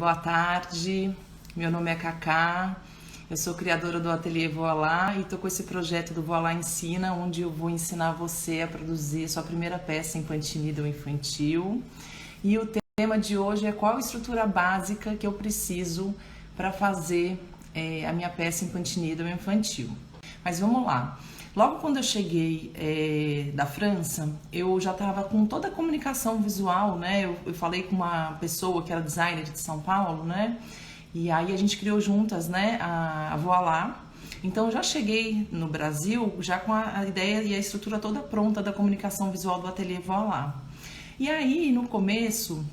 Boa tarde, meu nome é Cacá, eu sou criadora do Ateliê Voilá e estou com esse projeto do Voilá Ensina, onde eu vou ensinar você a produzir sua primeira peça em Pantinida ou infantil. E o tema de hoje é qual a estrutura básica que eu preciso para fazer a minha peça em Pantinida ou infantil. Mas vamos lá. Logo quando eu cheguei da França, eu já estava com toda a comunicação visual, né? Eu falei com uma pessoa que era designer de São Paulo, né? E aí a gente criou juntas, né, a Voilá. Então eu já cheguei no Brasil já com a ideia e a estrutura toda pronta da comunicação visual do Ateliê Voilá. E aí no começo,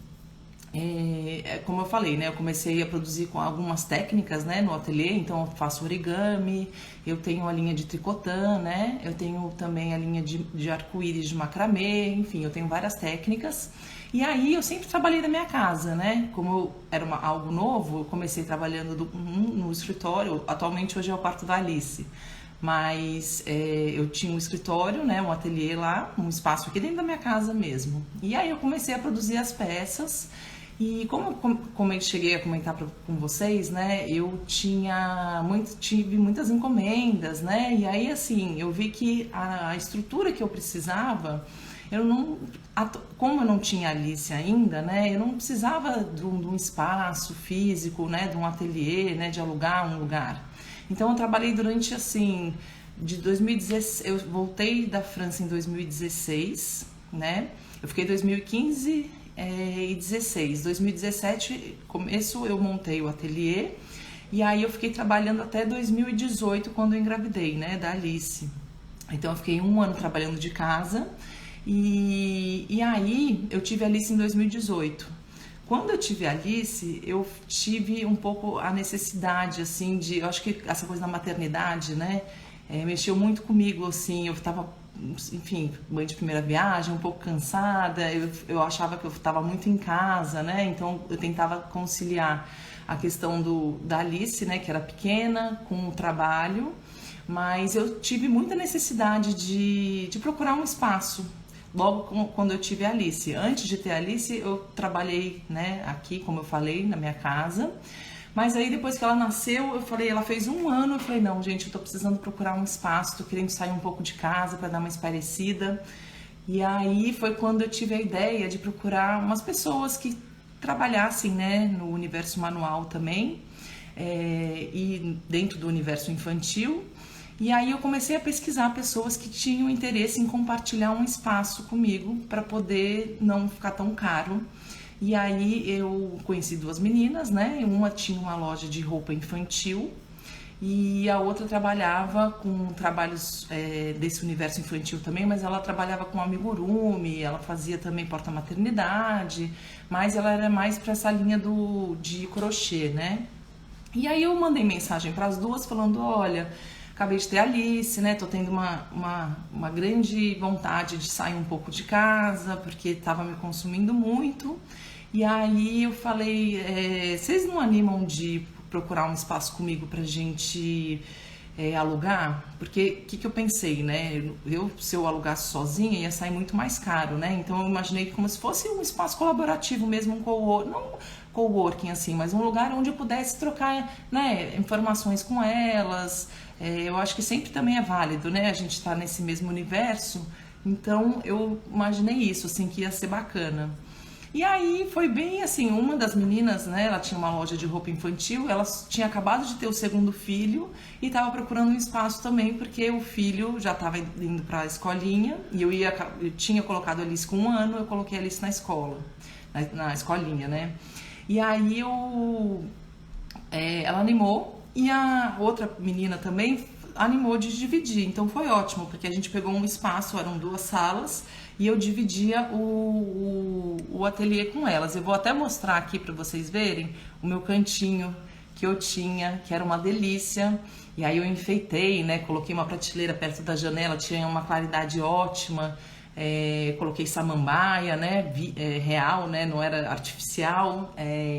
como eu falei, né, eu comecei a produzir com algumas técnicas, né, no ateliê. Então eu faço origami, eu tenho a linha de tricotã, né, eu tenho também a linha de arco-íris de macramê, enfim, eu tenho várias técnicas. E aí eu sempre trabalhei da minha casa, né, como era algo novo, eu comecei trabalhando no escritório. Atualmente hoje é o quarto da Alice. Mas eu tinha um escritório, né, um ateliê lá, um espaço aqui dentro da minha casa mesmo. E aí eu comecei a produzir as peças. E como eu cheguei a comentar com vocês, né, eu tive muitas encomendas, né, e aí assim, eu vi que a estrutura que eu precisava, como eu não tinha Alice ainda, né, eu não precisava de um espaço físico, né, de um ateliê, né, de alugar um lugar. Então eu trabalhei durante, assim, de 2016, eu voltei da França em 2016, né, eu fiquei 2015 e 16. 2017, começo, eu montei o ateliê e aí eu fiquei trabalhando até 2018, quando eu engravidei, né, da Alice. Então eu fiquei 1 ano trabalhando de casa e aí eu tive a Alice em 2018. Quando eu tive a Alice, eu tive um pouco a necessidade, assim, eu acho que essa coisa da maternidade, né, mexeu muito comigo, assim. Eu tava, enfim, mãe de primeira viagem, um pouco cansada, eu achava que eu estava muito em casa, né, então eu tentava conciliar a questão da Alice, né, que era pequena, com o trabalho, mas eu tive muita necessidade de procurar um espaço. Logo quando eu tive a Alice. Antes de ter a Alice, eu trabalhei, né, aqui, como eu falei, na minha casa. Mas aí depois que ela nasceu, eu falei, ela fez 1 ano, eu falei, não, gente, eu tô precisando procurar um espaço, tô querendo sair um pouco de casa para dar uma espairecida. E aí foi quando eu tive a ideia de procurar umas pessoas que trabalhassem, né, no universo manual também, e dentro do universo infantil. E aí eu comecei a pesquisar pessoas que tinham interesse em compartilhar um espaço comigo para poder não ficar tão caro. E aí eu conheci 2 meninas, né? Uma tinha uma loja de roupa infantil e a outra trabalhava com trabalhos desse universo infantil também, mas ela trabalhava com amigurumi, ela fazia também porta-maternidade, mas ela era mais para essa linha de crochê, né? E aí eu mandei mensagem para as duas falando, olha, acabei de ter Alice, né? Tô tendo uma grande vontade de sair um pouco de casa, porque tava me consumindo muito. E aí eu falei, vocês não animam de procurar um espaço comigo pra gente alugar? Porque o que eu pensei, né? Se eu alugasse sozinha, ia sair muito mais caro, né? Então eu imaginei como se fosse um espaço colaborativo mesmo, não coworking assim, mas um lugar onde eu pudesse trocar, né, informações com elas. Eu acho que sempre também é válido, né, a gente estar nesse mesmo universo. Então eu imaginei isso, assim, que ia ser bacana. E aí foi bem assim, uma das meninas, né, ela tinha uma loja de roupa infantil, ela tinha acabado de ter o 2º filho e estava procurando um espaço também, porque o filho já estava indo para a escolinha e eu tinha colocado a Alice com 1 ano, eu coloquei a Alice na escola, na escolinha, né. E aí ela animou e a outra menina também animou de dividir. Então foi ótimo, porque a gente pegou um espaço, eram 2 salas, e eu dividia o ateliê com elas. Eu vou até mostrar aqui para vocês verem o meu cantinho que eu tinha, que era uma delícia. E aí eu enfeitei, né? Coloquei uma prateleira perto da janela, tinha uma claridade ótima. Coloquei samambaia, né, real, né, não era artificial,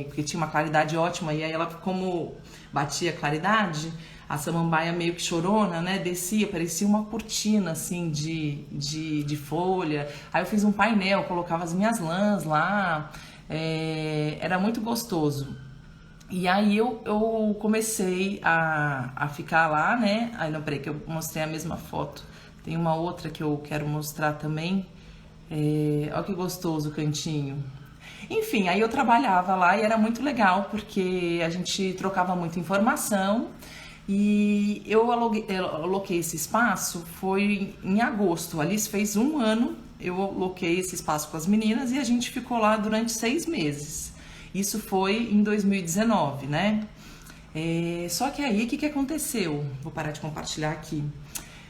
porque tinha uma claridade ótima. E aí ela, como batia a claridade, a samambaia meio que chorona, né, descia, parecia uma cortina assim de folha. Aí eu fiz um painel, colocava as minhas lãs lá, era muito gostoso. E aí eu comecei a ficar lá, né? Aí não, peraí, que eu mostrei a mesma foto. Tem uma outra que eu quero mostrar também. Olha que gostoso o cantinho. Enfim, aí eu trabalhava lá e era muito legal porque a gente trocava muita informação e eu aloquei esse espaço, foi em agosto, ali fez um ano, eu aloquei esse espaço com as meninas e a gente ficou lá durante 6 meses. Isso foi em 2019, né? Só que aí, o que aconteceu? Vou parar de compartilhar aqui.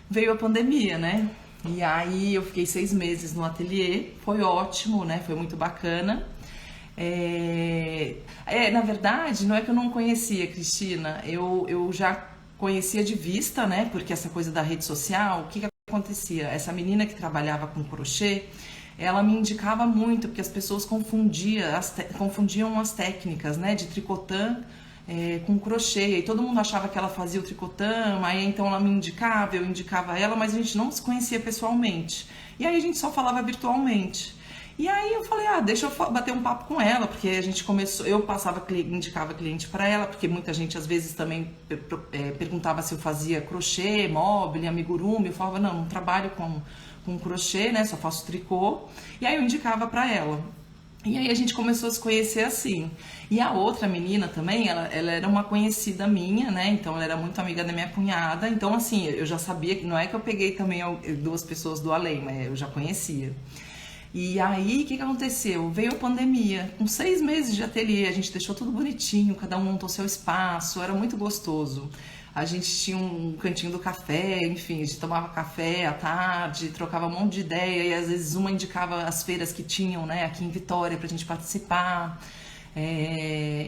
Veio a pandemia, né? E aí eu fiquei 6 meses no ateliê, foi ótimo, né? Foi muito bacana. Na verdade, não é que eu não conhecia, Cristina, eu já conhecia de vista, né? Porque essa coisa da rede social, o que acontecia? Essa menina que trabalhava com crochê, ela me indicava muito, porque as pessoas confundiam as técnicas, né? De tricotã com crochê, e todo mundo achava que ela fazia o tricotã, aí então ela me indicava, eu indicava ela, mas a gente não se conhecia pessoalmente. E aí a gente só falava virtualmente. E aí eu falei, deixa eu bater um papo com ela, porque a gente começou, eu indicava cliente para ela, porque muita gente às vezes também perguntava se eu fazia crochê, mobile, amigurumi, eu falava, não trabalho com crochê, né, só faço tricô, e aí eu indicava para ela. E aí a gente começou a se conhecer assim. E a outra menina também, ela era uma conhecida minha, né? Então ela era muito amiga da minha cunhada. Então assim, eu já sabia que não é que eu peguei também 2 pessoas do além, mas eu já conhecia. E aí, o que aconteceu? Veio a pandemia. Com 6 meses de ateliê, a gente deixou tudo bonitinho, cada um montou seu espaço, era muito gostoso. A gente tinha um cantinho do café, enfim, a gente tomava café à tarde, trocava um monte de ideia e às vezes uma indicava as feiras que tinham, né, aqui em Vitória pra gente participar.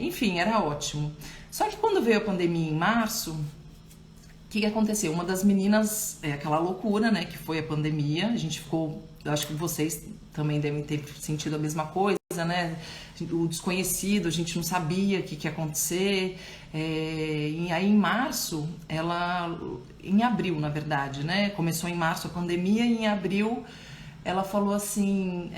Enfim, era ótimo. Só que quando veio a pandemia em março, o que aconteceu? Uma das meninas, aquela loucura, né, que foi a pandemia, a gente ficou, eu acho que vocês também devem ter sentido a mesma coisa, né? O desconhecido, a gente não sabia o que ia acontecer. E aí em março, em abril, na verdade, né? Começou em março a pandemia e em abril ela falou assim,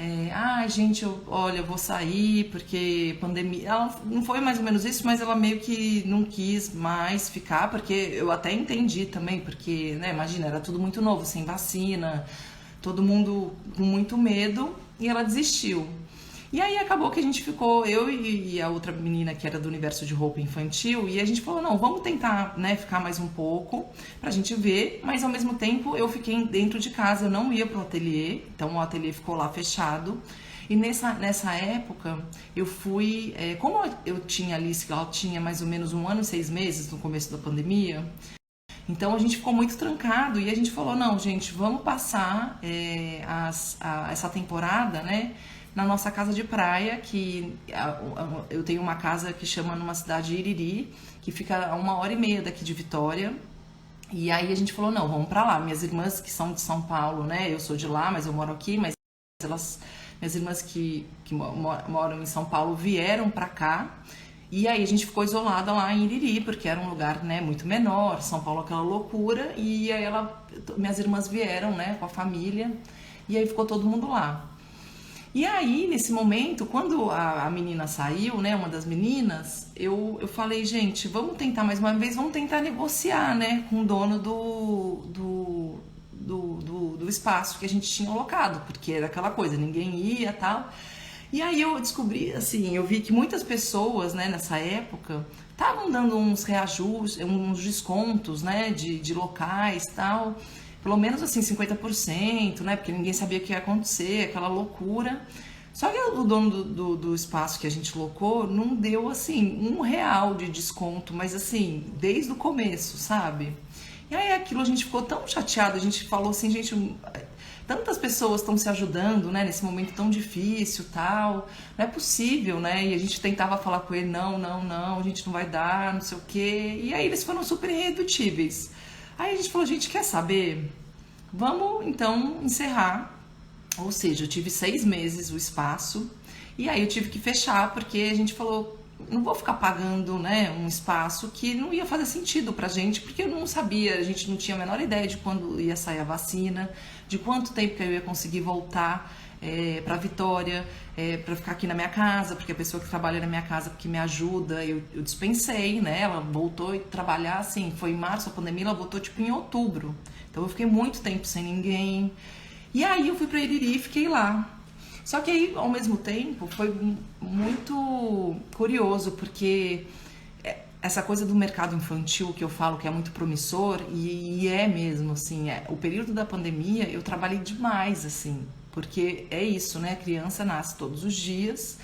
gente, olha, eu vou sair porque pandemia... Ela não foi mais ou menos isso, mas ela meio que não quis mais ficar, porque eu até entendi também, porque, né, imagina, era tudo muito novo, sem vacina, todo mundo com muito medo, e ela desistiu. E aí acabou que a gente ficou, eu e a outra menina que era do universo de roupa infantil, e a gente falou, não, vamos tentar, né, ficar mais um pouco pra gente ver, mas ao mesmo tempo eu fiquei dentro de casa, eu não ia pro ateliê, então o ateliê ficou lá fechado. E nessa época eu fui, como eu tinha Alice, ela tinha mais ou menos 1 ano e 6 meses no começo da pandemia, então a gente ficou muito trancado e a gente falou, não, gente, vamos passar essa temporada, né, na nossa casa de praia, que eu tenho uma casa que chama numa cidade de Iriri, que fica a 1h30 daqui de Vitória. E aí a gente falou, não, vamos pra lá. Minhas irmãs que são de São Paulo, né, eu sou de lá, mas eu moro aqui, mas minhas irmãs que moram em São Paulo vieram pra cá. E aí a gente ficou isolada lá em Iriri, porque era um lugar, né, muito menor, São Paulo aquela loucura, e aí minhas irmãs vieram, né, com a família, e aí ficou todo mundo lá. E aí, nesse momento, quando a menina saiu, né, uma das meninas, eu falei, gente, vamos tentar mais uma vez, vamos tentar negociar, né, com o dono do espaço que a gente tinha alocado, porque era aquela coisa, ninguém ia e tal. E aí eu descobri, assim, eu vi que muitas pessoas, né, nessa época, estavam dando uns reajustes, uns descontos, né, de locais e tal, pelo menos assim 50%, né, porque ninguém sabia o que ia acontecer, aquela loucura. Só que o dono do espaço que a gente locou não deu, assim, R$ 1 de desconto, mas assim, desde o começo, sabe? E aí aquilo a gente ficou tão chateado, a gente falou assim, gente, tantas pessoas estão se ajudando, né, nesse momento tão difícil, tal, não é possível, né, e a gente tentava falar com ele, não, a gente não vai dar, não sei o quê, e aí eles foram super irredutíveis. Aí a gente falou, gente, quer saber? Vamos, então, encerrar, ou seja, eu tive 6 meses o espaço, e aí eu tive que fechar, porque a gente falou, não vou ficar pagando, né, um espaço que não ia fazer sentido pra gente, porque eu não sabia, a gente não tinha a menor ideia de quando ia sair a vacina, de quanto tempo que eu ia conseguir voltar para Vitória, para ficar aqui na minha casa, porque a pessoa que trabalha na minha casa, que me ajuda, eu dispensei, né? Ela voltou a trabalhar, assim, foi em março a pandemia, ela voltou tipo em outubro. Então eu fiquei muito tempo sem ninguém. E aí eu fui para Iriri e fiquei lá. Só que aí, ao mesmo tempo, foi muito curioso, porque essa coisa do mercado infantil que eu falo que é muito promissor, e é mesmo, assim, o período da pandemia eu trabalhei demais, assim, porque é isso, né? A criança nasce todos os dias,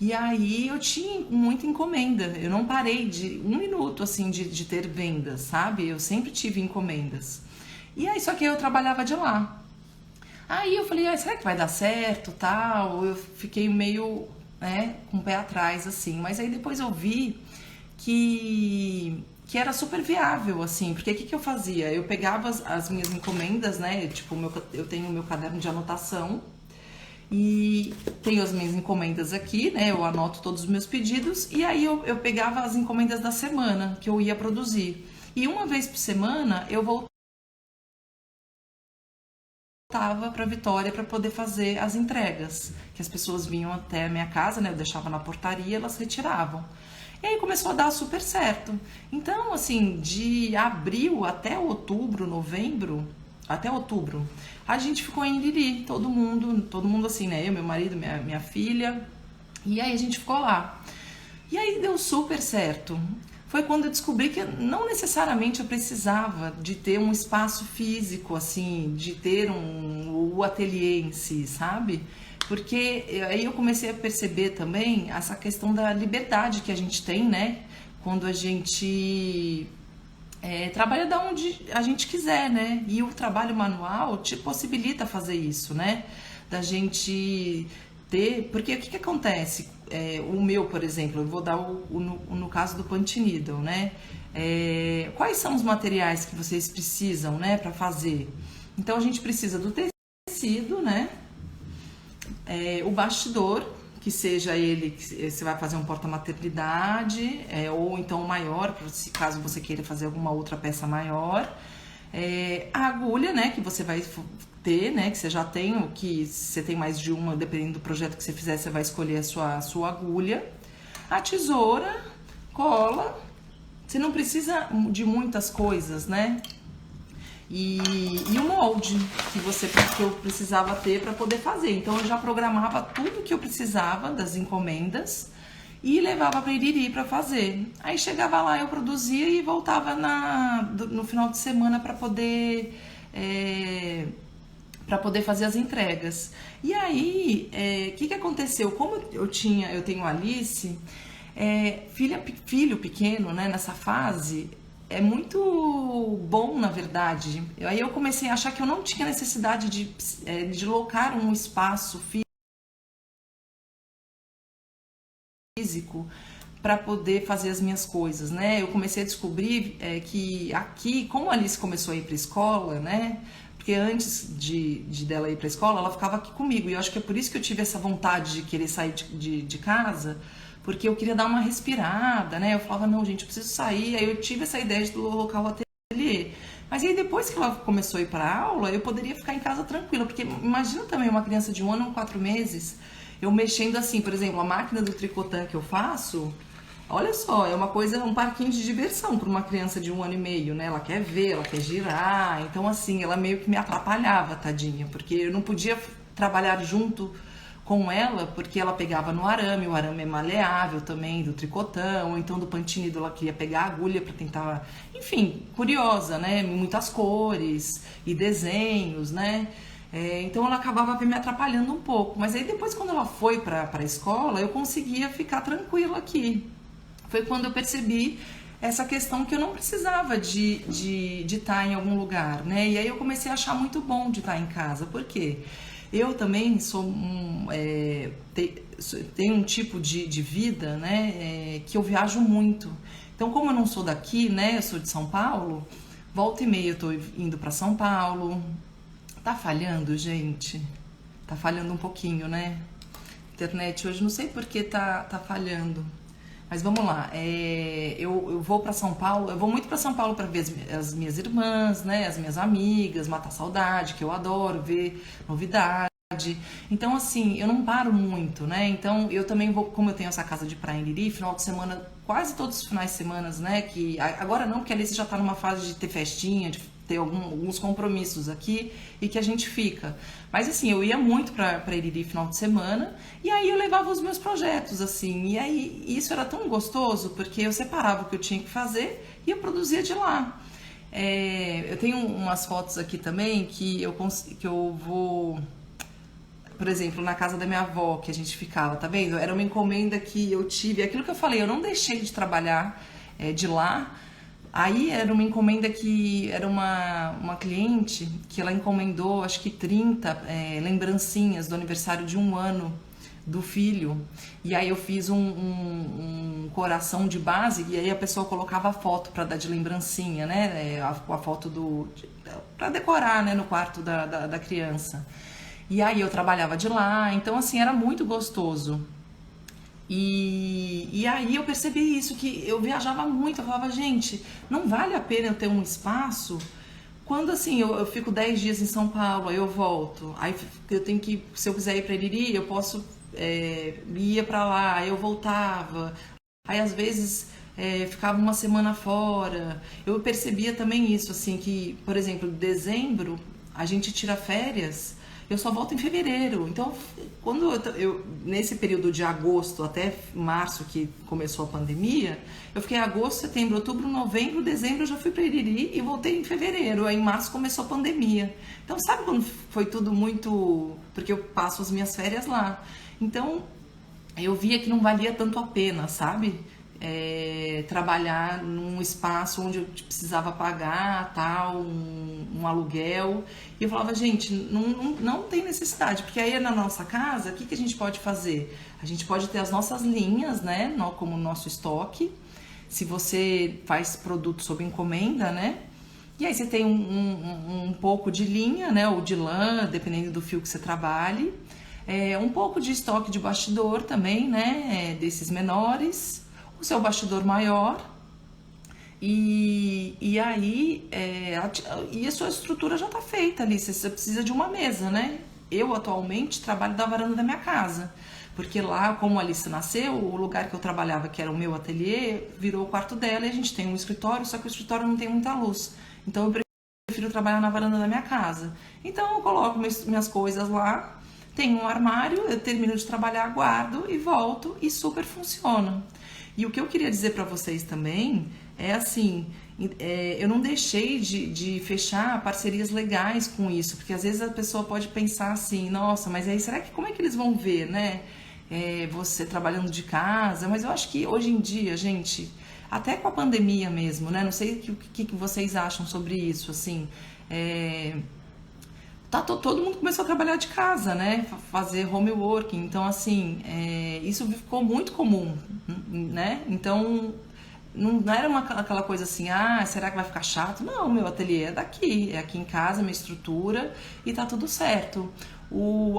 e aí eu tinha muita encomenda, eu não parei de um minuto, assim, de ter vendas, sabe? Eu sempre tive encomendas. E aí, só que eu trabalhava de lá. Aí eu falei, será que vai dar certo, tal? Eu fiquei meio, né, com o pé atrás, assim. Mas aí depois eu vi que era super viável, assim. Porque o que eu fazia? Eu pegava as minhas encomendas, né? Tipo, eu tenho o meu caderno de anotação e tenho as minhas encomendas aqui, né? Eu anoto todos os meus pedidos e aí eu pegava as encomendas da semana que eu ia produzir. E uma vez por semana eu voltava para Vitória para poder fazer as entregas, que as pessoas vinham até a minha casa, né? Eu deixava na portaria, elas retiravam. E aí começou a dar super certo. Então, assim, de abril até outubro, novembro, até outubro, a gente ficou em Iriri, todo mundo assim, né? Eu, meu marido, minha filha, e aí a gente ficou lá. E aí deu super certo. Foi quando eu descobri que não necessariamente eu precisava de ter um espaço físico, assim, de ter o ateliê em si, sabe? Porque aí eu comecei a perceber também essa questão da liberdade que a gente tem, né? Quando a gente trabalha da onde a gente quiser, né? E o trabalho manual te possibilita fazer isso, né? Da gente ter... Porque o que acontece? O meu, por exemplo, eu vou dar no caso do Punch Needle, né? Quais são os materiais que vocês precisam, né, para fazer? Então a gente precisa do tecido, né? O bastidor, que seja ele, que você vai fazer um porta-maternidade, ou então maior, se caso você queira fazer alguma outra peça maior. A agulha, né, que você vai ter, né, que você já tem, ou que você tem mais de uma, dependendo do projeto que você fizer, você vai escolher a sua agulha. A tesoura, cola, você não precisa de muitas coisas, né? E o molde que eu precisava ter para poder fazer. Então eu já programava tudo que eu precisava das encomendas e levava para Iriri para fazer. Aí chegava lá, eu produzia e voltava no final de semana para poder fazer as entregas. E aí, o que aconteceu? Como eu tenho a Alice, filho pequeno, né, nessa fase, é muito bom, na verdade. Aí eu comecei a achar que eu não tinha necessidade de locar um espaço físico para poder fazer as minhas coisas, né? Eu comecei a descobrir que aqui, como a Alice começou a ir para a escola, né? Porque antes dela ir para a escola, ela ficava aqui comigo. E eu acho que é por isso que eu tive essa vontade de querer sair de casa, porque eu queria dar uma respirada, né? Eu falava, não, gente, eu preciso sair. Aí eu tive essa ideia de local ateliê. Mas aí depois que ela começou a ir para aula, eu poderia ficar em casa tranquila, porque imagina também uma criança de 1 ano ou 4 meses, eu mexendo assim, por exemplo, a máquina do tricotã que eu faço, olha só, é uma coisa, um parquinho de diversão para uma criança de 1 ano e meio, né? Ela quer ver, ela quer girar, então assim, ela meio que me atrapalhava, tadinha, porque eu não podia trabalhar junto com ela, porque ela pegava no arame, o arame é maleável também, do tricotã, ou então do Punch Needle, ela queria pegar a agulha para tentar, enfim, curiosa, né? Muitas cores e desenhos, né? Então ela acabava me atrapalhando um pouco, mas aí depois quando ela foi para a escola, eu conseguia ficar tranquila aqui. Foi quando eu percebi essa questão que eu não precisava de estar em algum lugar, né? E aí eu comecei a achar muito bom de estar em casa, por quê? Eu também tenho um tipo de vida, né, que eu viajo muito. Então, como eu não sou daqui, né, eu sou de São Paulo, volta e meia eu tô indo para São Paulo. Tá falhando, gente? Tá falhando um pouquinho, né? Internet hoje, não sei por que tá falhando. Mas vamos lá, eu vou para São Paulo, eu vou muito para São Paulo para ver as minhas irmãs, né, as minhas amigas, matar saudade, que eu adoro, ver novidades. Então, assim, eu não paro muito, né? Então, eu também vou, como eu tenho essa casa de praia em Iriri, final de semana, quase todos os finais de semana, né? Que agora não, porque ali você já tá numa fase de ter festinha, de ter alguns compromissos aqui e que a gente fica. Mas, assim, eu ia muito pra Iriri final de semana e aí eu levava os meus projetos, assim. E aí, isso era tão gostoso porque eu separava o que eu tinha que fazer e eu produzia de lá. Eu tenho umas fotos aqui também que eu vou. Por exemplo, na casa da minha avó que a gente ficava, tá vendo? Era uma encomenda que eu tive, aquilo que eu falei, eu não deixei de trabalhar de lá. Aí era uma encomenda que era uma cliente que ela encomendou, acho que 30 lembrancinhas do aniversário de 1 ano do filho. E aí eu fiz um coração de base e aí a pessoa colocava a foto para dar de lembrancinha, né? A foto para decorar, né, no quarto da criança. E aí eu trabalhava de lá, então assim, era muito gostoso. E aí eu percebi isso, que eu viajava muito, eu falava, gente, não vale a pena eu ter um espaço quando assim, eu fico 10 dias em São Paulo, aí eu volto, aí eu tenho que, se eu quiser ir pra Iriri, eu posso, ia pra lá, aí eu voltava, aí às vezes ficava uma semana fora. Eu percebia também isso, assim, que, por exemplo, dezembro a gente tira férias, eu só volto em fevereiro. Então, quando nesse período de agosto até março, que começou a pandemia, eu fiquei agosto, setembro, outubro, novembro, dezembro, eu já fui para Iriri e voltei em fevereiro. Aí em março começou a pandemia. Então, sabe quando foi tudo muito... Porque eu passo as minhas férias lá. Então, eu via que não valia tanto a pena, sabe? Trabalhar num espaço onde eu precisava pagar tal, um aluguel. E eu falava, gente, não tem necessidade, porque aí na nossa casa, o que a gente pode fazer? A gente pode ter as nossas linhas, né, como o nosso estoque, se você faz produto sob encomenda, né? E aí você tem um pouco de linha, né, ou de lã, dependendo do fio que você trabalhe. Um pouco de estoque de bastidor também, né, desses menores, o seu bastidor maior, e aí e a sua estrutura já está feita ali, você precisa de uma mesa, né? Eu atualmente trabalho da varanda da minha casa, porque lá, como a Alice nasceu, o lugar que eu trabalhava, que era o meu ateliê, virou o quarto dela, e a gente tem um escritório, só que o escritório não tem muita luz, então eu prefiro trabalhar na varanda da minha casa. Então eu coloco minhas coisas lá, tenho um armário, eu termino de trabalhar, guardo e volto, e super funciona. E o que eu queria dizer para vocês também é assim, eu não deixei de fechar parcerias legais com isso, porque às vezes a pessoa pode pensar assim, nossa, mas aí será que como é que eles vão ver, né? Você trabalhando de casa, mas eu acho que hoje em dia, gente, até com a pandemia mesmo, né? Não sei o que vocês acham sobre isso, assim. Todo mundo começou a trabalhar de casa, né? Fazer home working. Então, assim, isso ficou muito comum, né? Então, não era aquela coisa assim, será que vai ficar chato? Não, meu ateliê é daqui, é aqui em casa, minha estrutura, e tá tudo certo.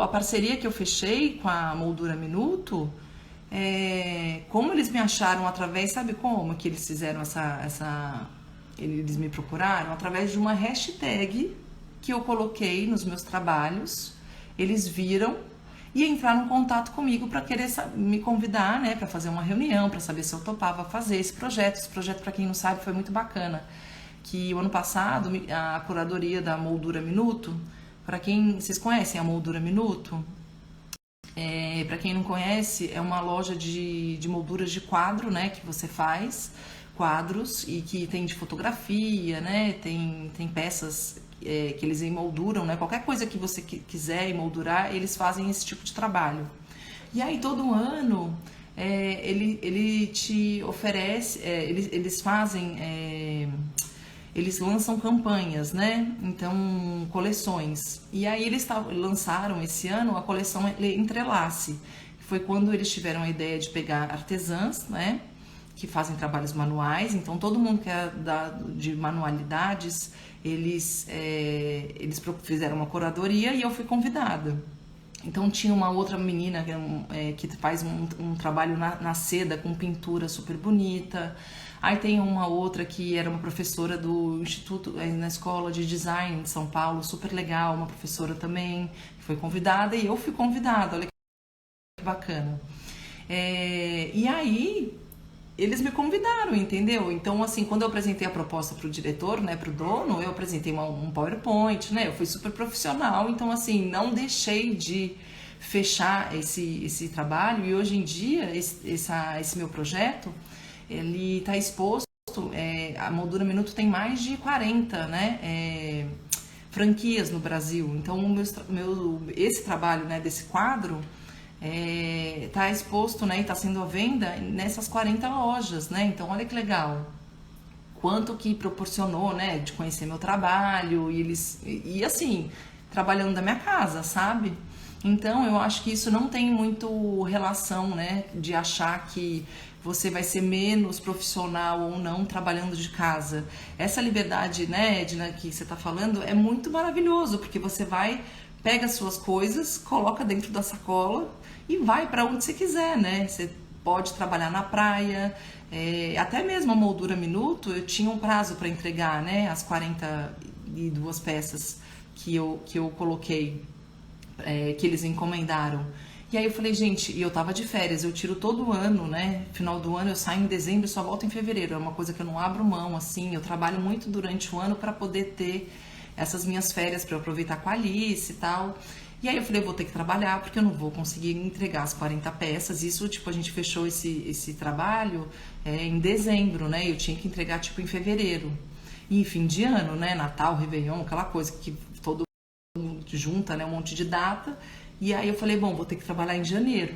A parceria que eu fechei com a Moldura Minuto, como eles me acharam através, sabe como que eles fizeram eles me procuraram? Através de uma hashtag que eu coloquei nos meus trabalhos, eles viram e entraram em contato comigo para querer me convidar, né, para fazer uma reunião, para saber se eu topava fazer esse projeto. Esse projeto, para quem não sabe, foi muito bacana. Que o ano passado, a curadoria da Moldura Minuto, para quem vocês conhecem a Moldura Minuto, para quem não conhece, é uma loja de molduras de quadro, né, que você faz quadros e que tem de fotografia, né, tem peças que eles emolduram, né? Qualquer coisa que você quiser emoldurar, eles fazem esse tipo de trabalho. E aí todo ano ele te oferece, eles fazem, eles lançam campanhas, né? Então, coleções. E aí eles lançaram esse ano a coleção Entrelace, que foi quando eles tiveram a ideia de pegar artesãs, né? Que fazem trabalhos manuais, então todo mundo que é de manualidades, eles fizeram uma curadoria e eu fui convidada. Então tinha uma outra menina que faz um trabalho na seda com pintura super bonita. Aí tem uma outra que era uma professora do instituto, na escola de design de São Paulo, super legal, uma professora também, que foi convidada e eu fui convidada, olha que bacana. E aí eles me convidaram, entendeu? Então, assim, quando eu apresentei a proposta pro diretor, né, pro dono, eu apresentei um PowerPoint, né? Eu fui super profissional, então, assim, não deixei de fechar esse trabalho. E hoje em dia, esse meu projeto, ele está exposto, a Moldura Minuto tem mais de 40, né, franquias no Brasil. Então, esse trabalho, né, desse quadro, tá exposto, né, e está sendo à venda nessas 40 lojas, né? Então, olha que legal. Quanto que proporcionou, né, de conhecer meu trabalho e assim, trabalhando da minha casa, sabe? Então, eu acho que isso não tem muito relação, né, de achar que você vai ser menos profissional ou não trabalhando de casa. Essa liberdade, né, Edna, que você está falando, é muito maravilhoso, porque você pega as suas coisas, coloca dentro da sacola e vai para onde você quiser, né? Você pode trabalhar na praia, até mesmo a Moldura Minuto, eu tinha um prazo para entregar, né? As 42 peças que eu coloquei, que eles encomendaram. E aí eu falei, gente, e eu tava de férias, eu tiro todo ano, né? Final do ano eu saio em dezembro e só volto em fevereiro. É uma coisa que eu não abro mão, assim. Eu trabalho muito durante o ano para poder ter essas minhas férias para eu aproveitar com a Alice e tal. E aí eu falei, eu vou ter que trabalhar porque eu não vou conseguir entregar as 40 peças. Isso, tipo, a gente fechou esse trabalho em dezembro, né? Eu tinha que entregar, tipo, em fevereiro. E fim de ano, né? Natal, Réveillon, aquela coisa que todo mundo junta, né? Um monte de data. E aí eu falei, bom, vou ter que trabalhar em janeiro.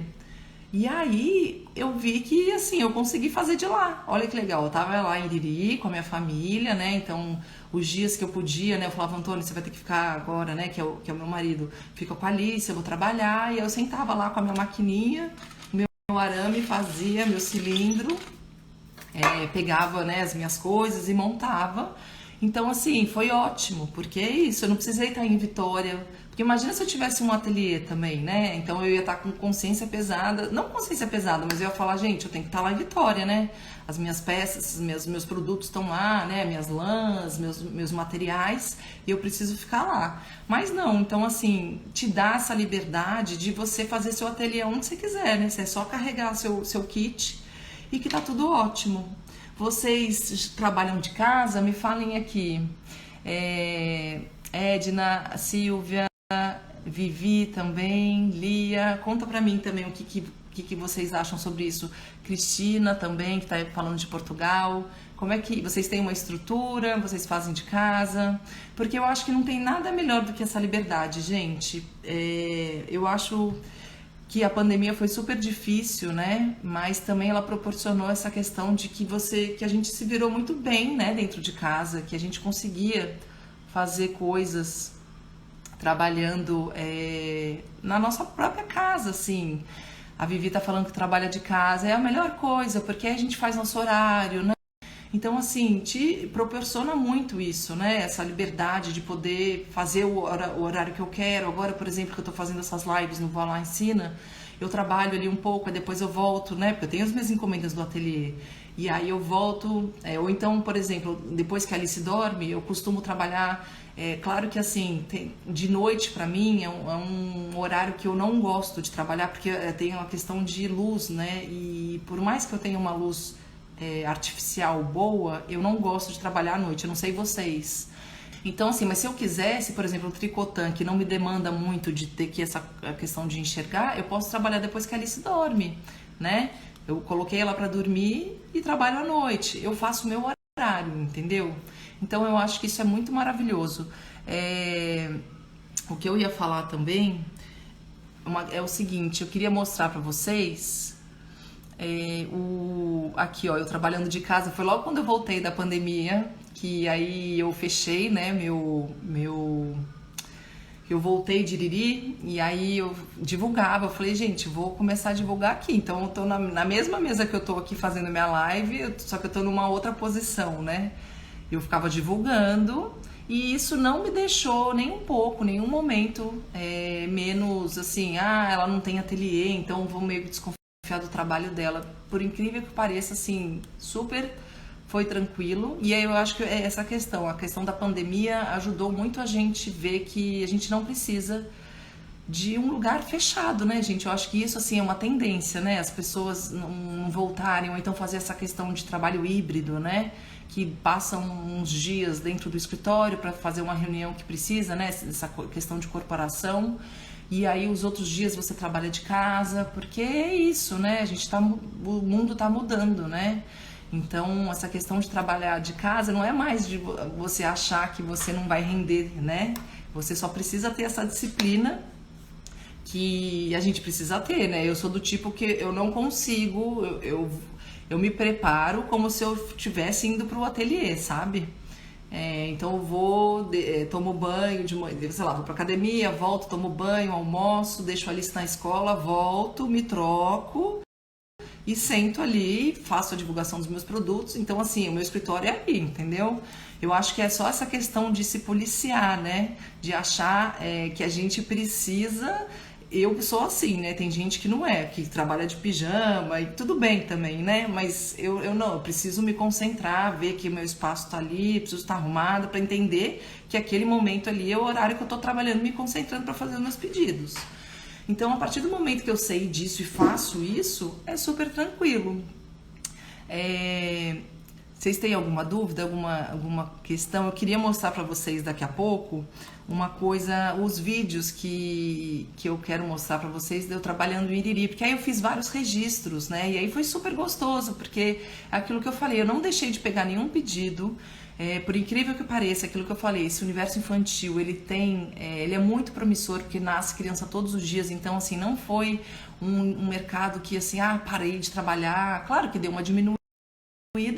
E aí eu vi que, assim, eu consegui fazer de lá. Olha que legal, eu tava lá em Iriri com a minha família, né? Então, os dias que eu podia, né? Eu falava, Antônio, você vai ter que ficar agora, né? Que é o meu marido. Fica com a Alice, eu vou trabalhar. E eu sentava lá com a minha maquininha, meu arame, fazia meu cilindro, pegava, né, as minhas coisas e montava. Então, assim, foi ótimo, porque é isso, eu não precisei estar em Vitória. Porque imagina se eu tivesse um ateliê também, né? Então eu ia estar com consciência pesada, não consciência pesada, mas eu ia falar, gente, eu tenho que estar lá em Vitória, né? As minhas peças, meus produtos estão lá, né? Minhas lãs, meus materiais, e eu preciso ficar lá. Mas não, então assim, te dá essa liberdade de você fazer seu ateliê onde você quiser, né? Você é só carregar seu kit e que tá tudo ótimo. Vocês trabalham de casa? Me falem aqui. Edna, Silvia, Vivi também, Lia, conta pra mim também o que vocês acham sobre isso. Cristina também, que tá falando de Portugal. Como é que vocês têm uma estrutura? Vocês fazem de casa? Porque eu acho que não tem nada melhor do que essa liberdade, gente. Eu acho que a pandemia foi super difícil, né? Mas também ela proporcionou essa questão de que a gente se virou muito bem, né, dentro de casa, que a gente conseguia fazer coisas trabalhando na nossa própria casa, assim. A Vivi tá falando que trabalha de casa, é a melhor coisa, porque a gente faz nosso horário, né? Então, assim, te proporciona muito isso, né? Essa liberdade de poder fazer o horário que eu quero. Agora, por exemplo, que eu tô fazendo essas lives no Voa Lá Ensina, eu trabalho ali um pouco, depois eu volto, né? Porque eu tenho as minhas encomendas do ateliê. E aí eu volto, ou então, por exemplo, depois que a Alice dorme, eu costumo trabalhar. Claro que assim, de noite pra mim é um horário que eu não gosto de trabalhar, porque tem uma questão de luz, né? E por mais que eu tenha uma luz artificial boa, eu não gosto de trabalhar à noite, eu não sei vocês. Então, assim, mas se eu quisesse, por exemplo, um tricotã que não me demanda muito de ter que a questão de enxergar, eu posso trabalhar depois que a Alice dorme, né? Eu coloquei ela para dormir e trabalho à noite. Eu faço o meu horário, entendeu? Então, eu acho que isso é muito maravilhoso. O que eu ia falar também é o seguinte, eu queria mostrar para vocês aqui, ó, eu trabalhando de casa, foi logo quando eu voltei da pandemia, que aí eu fechei, né, eu voltei de Iriri e aí eu divulgava, eu falei, gente, vou começar a divulgar aqui, então eu tô na mesma mesa que eu tô aqui fazendo minha live, só que eu tô numa outra posição, né, eu ficava divulgando E isso não me deixou nem um pouco, nenhum momento menos assim, ela não tem ateliê, então vou meio que desconfiar do trabalho dela. Por incrível que pareça, assim, super foi tranquilo. E aí eu acho que essa questão, a questão da pandemia ajudou muito a gente ver que a gente não precisa de um lugar fechado, né, gente? Eu acho que isso, assim, é uma tendência, né? As pessoas não voltarem, ou então fazer essa questão de trabalho híbrido, né? Que passam uns dias dentro do escritório para fazer uma reunião que precisa, né? Essa questão de corporação. E aí os outros dias você trabalha de casa, porque é isso, né? O mundo tá mudando, né? Então, essa questão de trabalhar de casa não é mais de você achar que você não vai render, né? Você só precisa ter essa disciplina que a gente precisa ter, né? Eu sou do tipo que eu não consigo, eu me preparo como se eu estivesse indo para o ateliê, sabe? Então eu vou, tomo banho, sei lá, vou pra academia, volto, tomo banho, almoço, deixo a Alice na escola, volto, me troco e sento ali, faço a divulgação dos meus produtos. Então, assim, o meu escritório é aí, entendeu? Eu acho que é só essa questão de se policiar, né? De achar que a gente precisa... Eu sou assim, né? Tem gente que não é, que trabalha de pijama e tudo bem também, né? Mas eu não, eu preciso me concentrar, ver que meu espaço tá ali, preciso estar arrumada para entender que aquele momento ali é o horário que eu tô trabalhando, me concentrando para fazer os meus pedidos. Então, a partir do momento que eu sei disso e faço isso, é super tranquilo. Vocês têm alguma dúvida, alguma questão? Eu queria mostrar para vocês daqui a pouco uma coisa, os vídeos que eu quero mostrar para vocês de eu trabalhando em Iriri, porque aí eu fiz vários registros, né? E aí foi super gostoso, porque é aquilo que eu falei, eu não deixei de pegar nenhum pedido. Por incrível que pareça, aquilo que eu falei, esse universo infantil, ele é muito promissor, porque nasce criança todos os dias, então assim, não foi um mercado que assim, parei de trabalhar, claro que deu uma diminuída,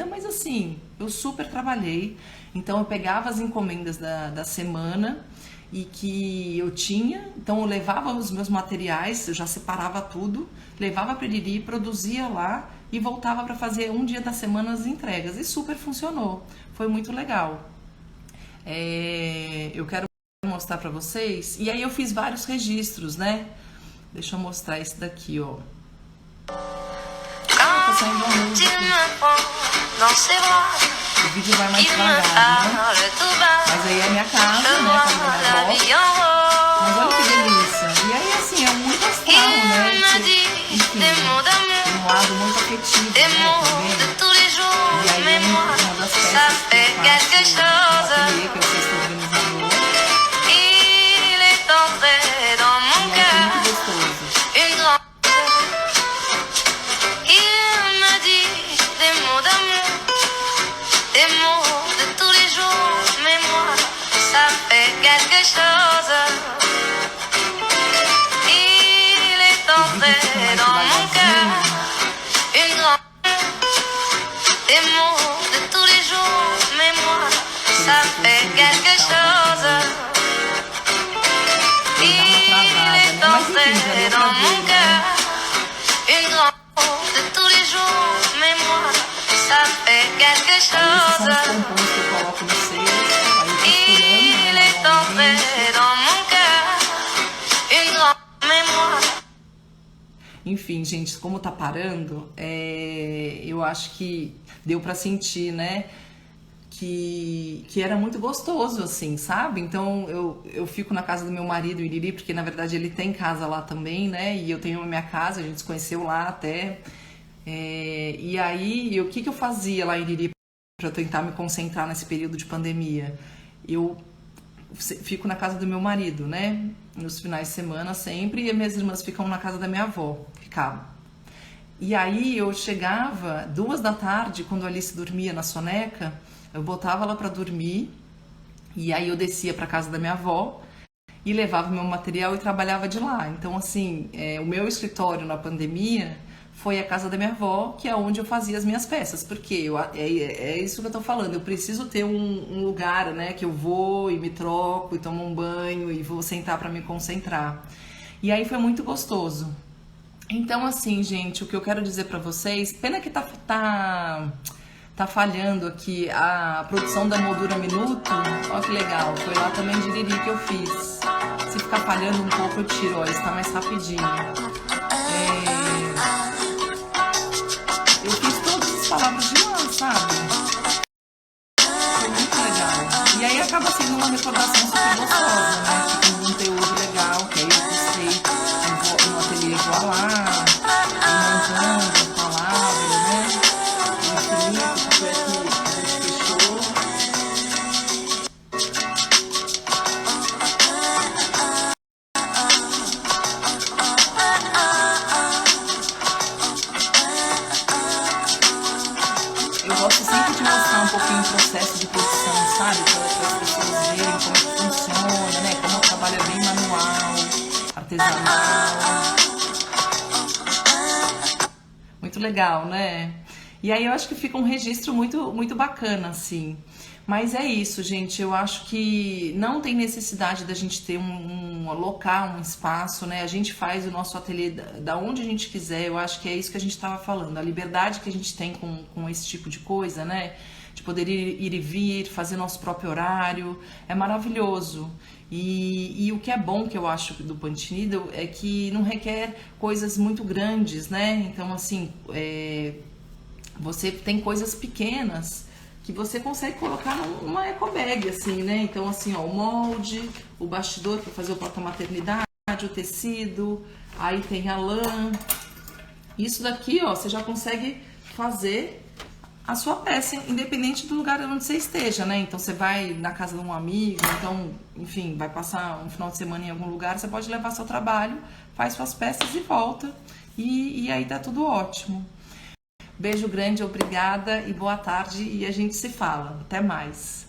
mas assim, eu super trabalhei, então eu pegava as encomendas da semana e que eu tinha, então eu levava os meus materiais, eu já separava tudo, levava para Iriri, produzia lá e voltava para fazer um dia da semana as entregas, e super funcionou, foi muito legal. Eu quero mostrar para vocês, e aí eu fiz vários registros, né? Deixa eu mostrar esse daqui, ó. Tá saindo uma música. O vídeo vai mais devagar, né? Mas aí é a minha casa, né? A casa da minha avó. Mas olha que delícia. E aí, assim, é muito astral, né? Enfim, tem um lado muito afetivo, né? Também. E aí, uma das peças que eu faço no ateliê, que eu sou organizador. E é muito gostoso. Esses são os pompons que eu coloco no seio, aí eu costurando, né? Enfim, gente, como tá parando, eu acho que deu pra sentir, né? Que era muito gostoso, assim, sabe? Então eu fico na casa do meu marido, Iriri, porque na verdade ele tem casa lá também, né? E eu tenho a minha casa, a gente se conheceu lá até. E aí, o que eu fazia lá em Iriri para tentar me concentrar nesse período de pandemia? Eu fico na casa do meu marido, né? Nos finais de semana sempre, e minhas irmãs ficam na casa da minha avó, ficavam. E aí eu chegava 2 da tarde, quando a Alice dormia na soneca, eu botava ela para dormir, e aí eu descia para casa da minha avó e levava meu material e trabalhava de lá. Então, assim, o meu escritório na pandemia foi a casa da minha avó, que é onde eu fazia as minhas peças, porque é isso que eu tô falando, eu preciso ter um lugar, né, que eu vou e me troco e tomo um banho e vou sentar para me concentrar. E aí foi muito gostoso. Então, assim, gente, o que eu quero dizer para vocês, pena que tá tá falhando aqui a produção da moldura minuto. Ó que legal, foi lá também de Liri que eu fiz. Se ficar falhando um pouco eu tiro, ó, está mais rapidinho. Eu fiz todas as palavras de lá, sabe? Foi muito legal. E aí acaba sendo uma recordação super gostosa, né? Fica um conteúdo legal, que aí eu postei no ateliê Voilá, montando as palavras, né? O infinito, que foi aqui que a gente fechou. Eu gosto sempre de mostrar um pouquinho o processo de produção, sabe? Para as pessoas verem como é que funciona, né? Como o trabalho é bem manual, artesanal. Muito legal, né? E aí eu acho que fica um registro muito bacana, assim. Mas é isso, gente. Eu acho que não tem necessidade da gente ter um local, um espaço, né? A gente faz o nosso ateliê da onde a gente quiser. Eu acho que é isso que a gente estava falando. A liberdade que a gente tem com esse tipo de coisa, né? De poder ir e vir, fazer nosso próprio horário. É maravilhoso. E o que é bom que eu acho do Punch Needle é que não requer coisas muito grandes, né? Então, assim, você tem coisas pequenas que você consegue colocar numa eco bag, assim, né? Então, assim, ó, o molde, o bastidor para fazer o porta-maternidade, o tecido, aí tem a lã. Isso daqui, ó, você já consegue fazer a sua peça, independente do lugar onde você esteja, né? Então, você vai na casa de um amigo, então, enfim, vai passar um final de semana em algum lugar, você pode levar seu trabalho, faz suas peças e volta. E aí tá tudo ótimo. Beijo grande, obrigada e boa tarde, e a gente se fala. Até mais.